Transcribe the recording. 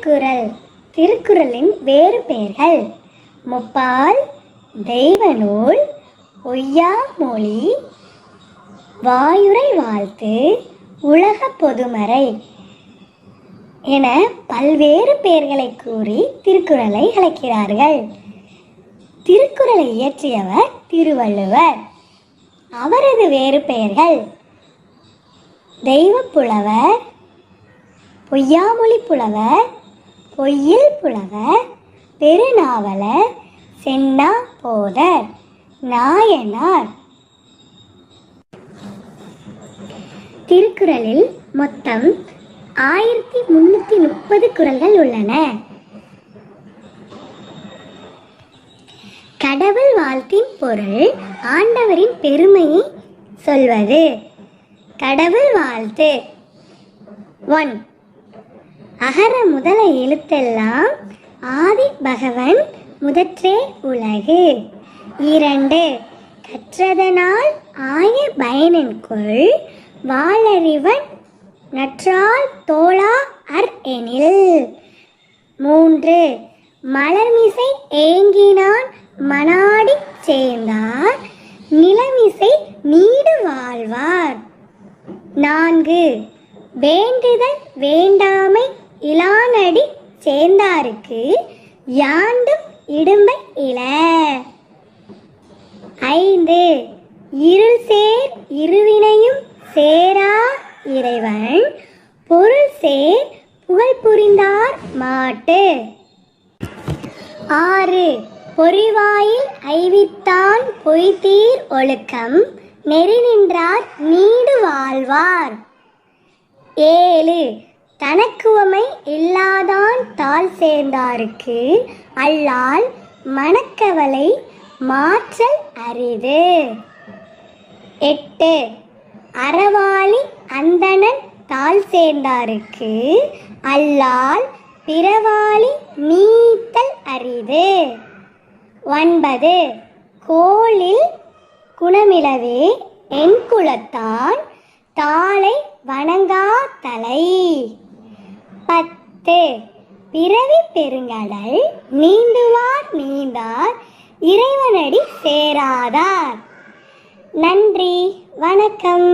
திருக்குறள். திருக்குறளின் வேறு பெயர்கள்: முப்பால், தெய்வநூல், பொய்யாமொழி, வாயுரை வாழ்த்து, உலக பொதுமறை என பல்வேறு பெயர்களை கூறி திருக்குறளை அழைக்கிறார்கள். திருக்குறளை இயற்றியவர் திருவள்ளுவர். அவரது வேறு பெயர்கள்: தெய்வப்புலவர், பொய்யாமொழி புலவர், பொய்யில் புலவர், பெருநாவலர், சென்னா போதர், நாயனார். திருக்குறளில் மொத்தம் 1330 குறள்கள் உள்ளன. கடவுள் வாழ்த்தின் பொருள் ஆண்டவரின் பெருமையை சொல்வது. கடவுள் வாழ்த்து: 1. அகர முதல எழுத்தெல்லாம் ஆதி பகவன் முதற்றே உலகு. 2. கற்றதனால் ஆய பயனென்கொள் வாளறிவன் நற்றால் தோழா அர் எனில். 3. மலர்மிசை ஏங்கினான் மனாடிச் சேர்ந்தார் நிலமிசை நீடு வாழ்வார். 4. வேண்டுதல் வேண்டாமை இலானடி சேர்ந்தாருக்கு யாண்டும் இடும்பை இல. 5. இருள் சேர் இருவினையும் சேரா இறைவன் பொருள் சேர் புகழ் புரிந்தார் மாட்டு. 6. பொறிவாயில் ஐவித்தான் பொய்தீர் ஒழுக்கம் நெறி நின்றார் நீடு வாழ்வார். 7. தனக்குவமை இல்லாதான் தாழ் சேர்ந்தாருக்கு அல்லால் மனக்கவலை மாற்றல் அரிது. 8. அறவாளி அந்தணன் தாழ் சேர்ந்தாருக்கு அல்லால் பிறவாளி நீத்தல் அரிது. 9. கோளில் குணமிலவே என் குலத்தான் தாளை வணங்கா தலை. 10. பிறவி பெருங்கடல் நீந்துவார் நீந்தார் இறைவனடி சேராதார். நன்றி, வணக்கம்.